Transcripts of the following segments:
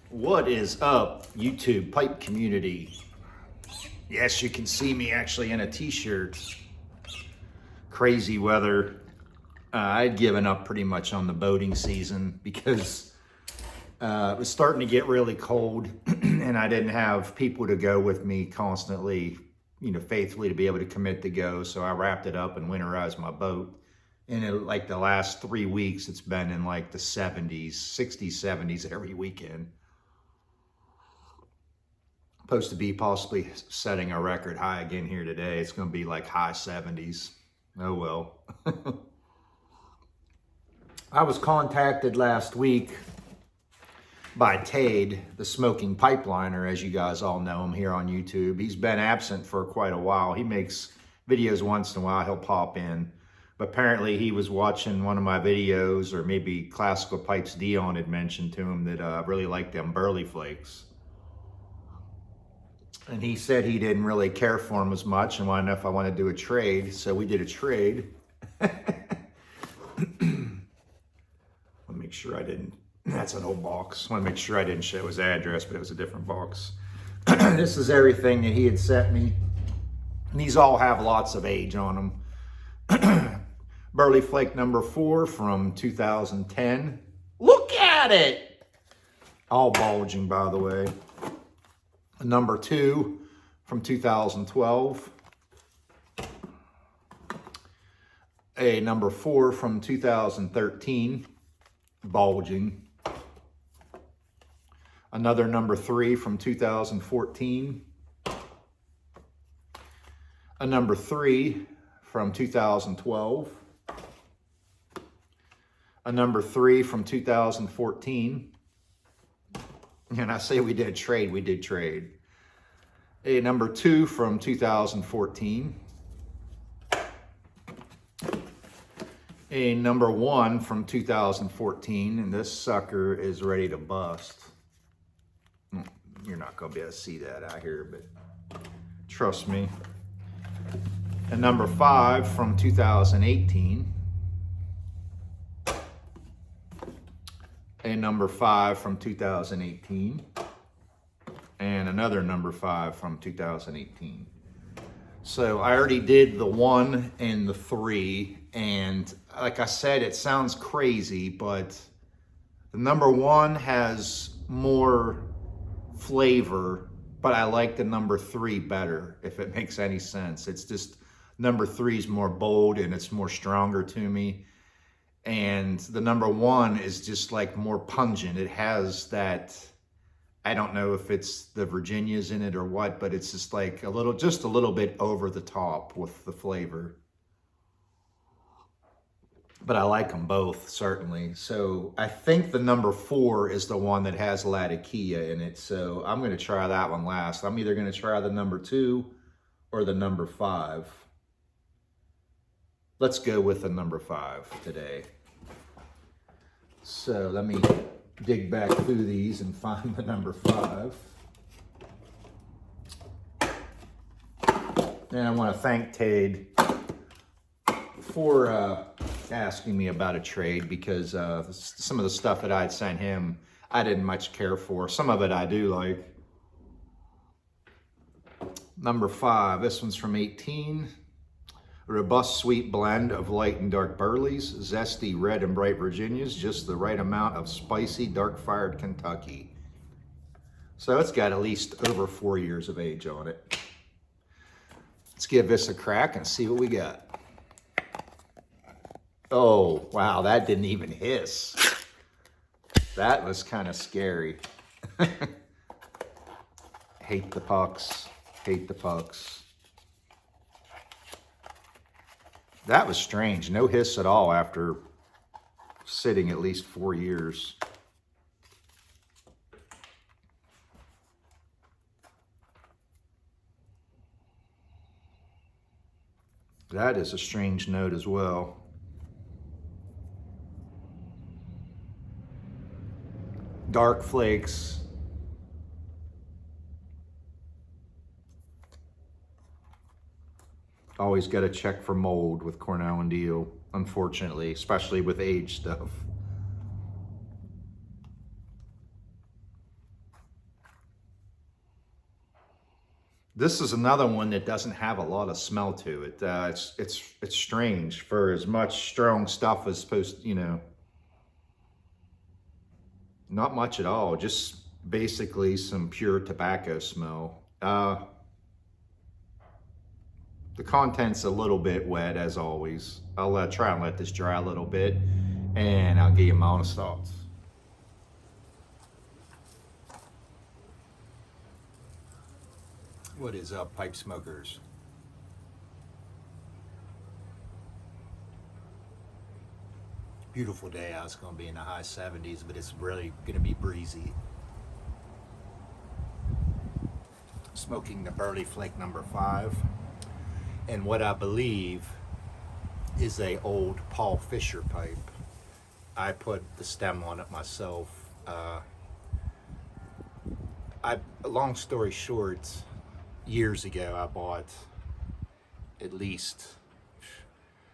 What is up, YouTube pipe community? Yes, you can see me actually in a t-shirt. Crazy weather. I'd given up pretty much on the boating season because it was starting to get really cold and I didn't have people to go with me constantly, faithfully to be able to commit to go. So I wrapped it up and winterized my boat. And like the last 3 weeks, it's been in like the 70s, 60s, 70s every weekend. Supposed to be possibly setting a record high again here today. It's going to be like high 70s. Oh well. I was contacted last week by Diehl, the smoking pipeliner, as you guys all know him here on YouTube. He's been absent for quite a while. He makes videos once in a while. He'll pop in. But apparently he was watching one of my videos, or maybe Classical Pipes Diehl had mentioned to him that I really like them Burley flakes. And he said he didn't really care for them as much and wanted to know if I wanted to do a trade. So we did a trade. Let me make sure I didn't, that's an old box. I want to make sure I didn't show his address, but it was a different box. This is everything that he had sent me. And these all have lots of age on them. Burley Flake number 4 from 2010. Look at it! All bulging, by the way. Number 2 from 2012. A number 4 from 2013, bulging. Another number 3 from 2014. A number 3 from 2012. A number 3 from 2014. And I say we did trade, we did trade. A number 2 from 2014. A number 1 from 2014, and this sucker is ready to bust. You're not gonna be able to see that out here, but trust me. A number 5 from 2018. A number 5 from 2018, and another number 5 from 2018. So I already did the 1 and the 3, and like I said, it sounds crazy, but the number 1 has more flavor, but I like the number 3 better, if it makes any sense. It's just number 3 is more bold and it's more stronger to me. And the number 1 is just like more pungent. It has that, I don't know if it's the Virginias in it or what, but it's just like just a little bit over the top with the flavor. But I like them both, certainly. So I think the number 4 is the one that has Latakia in it. So I'm going to try that one last. I'm either going to try the number 2 or the number 5. Let's go with the number 5 today. So let me dig back through these and find the number 5. And I want to thank Diehl for asking me about a trade, because some of the stuff that I'd sent him, I didn't much care for. Some of it I do like. Number 5, this one's from 18. A robust, sweet blend of light and dark Burleys, zesty red and bright Virginias, just the right amount of spicy, dark-fired Kentucky. So it's got at least over 4 years of age on it. Let's give this a crack and see what we got. Oh, wow, that didn't even hiss. That was kind of scary. Hate the pucks. Hate the pucks. That was strange. No hiss at all after sitting at least 4 years. That is a strange note as well. Dark flakes. Always got to check for mold with Cornell and Diehl, unfortunately, especially with age stuff. This is another one that doesn't have a lot of smell to it. It's strange for as much strong stuff as supposed, you know, not much at all. Just basically some pure tobacco smell. The content's a little bit wet as always. I'll try and let this dry a little bit, and I'll give you my honest thoughts. What is up, pipe smokers? Beautiful day out. It's going to be in the high 70s, but it's really going to be breezy. Smoking the Burley Flake number 5, and what I believe is a old Paul Fisher pipe. I put the stem on it myself. Long story short, years ago I bought at least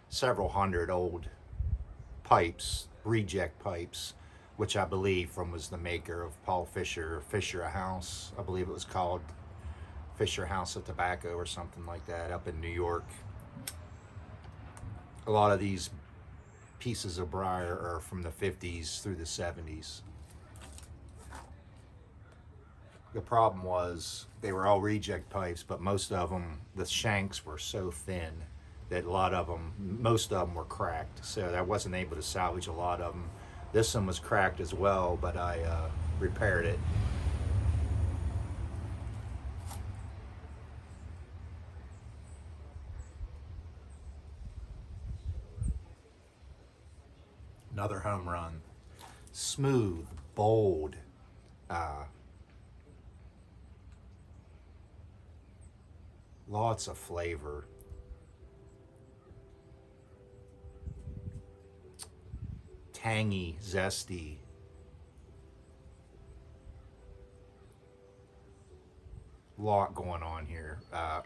several hundred old pipes, reject pipes, which I believe was the maker of Paul Fisher, Fisher House. I believe it was called Fisher House of Tobacco or something like that, up in New York. A lot of these pieces of briar are from the 50s through the 70s. The problem was they were all reject pipes, but most of them, the shanks were so thin that most of them were cracked. So I wasn't able to salvage a lot of them. This one was cracked as well, but I repaired it. Another home run. Smooth, bold, lots of flavor. Tangy, zesty. Lot going on here.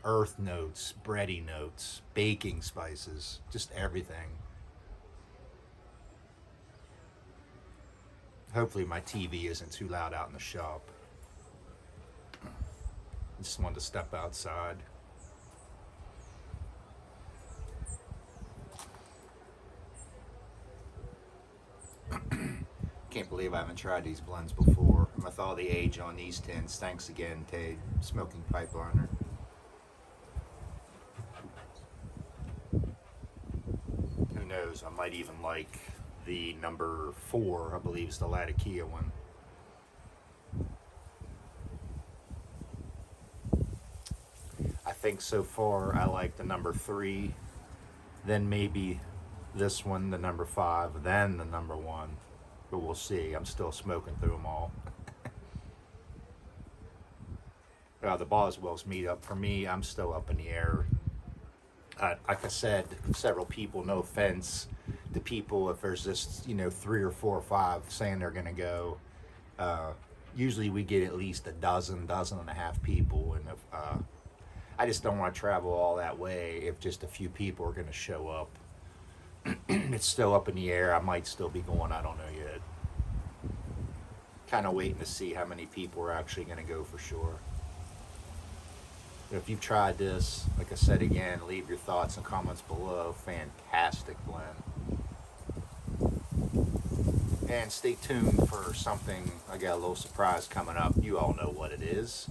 Earth notes, bready notes, baking spices, just everything. Hopefully my TV isn't too loud out in the shop. I just wanted to step outside. Can't believe I haven't tried these blends before. With all the age on these tins. Thanks again, Tate, Smoking Pipeliner. Who knows, I might even like the number 4, I believe is the Latakia one. I think so far I like the number 3, then maybe this one, the number 5, then the number 1. But we'll see. I'm still smoking through them all. The Boswell's meetup, for me, I'm still up in the air. Like I said, several people, no offense to people, if there's just, 3 or 4 or 5 saying they're going to go, usually we get at least a dozen and a half people. And if, I just don't want to travel all that way if just a few people are going to show up. It's still up in the air. I might still be going. I don't know yet. Kind of waiting to see how many people are actually going to go for sure. If you've tried this, like I said again, leave your thoughts and comments below. Fantastic blend. And stay tuned for something. I got a little surprise coming up. You all know what it is.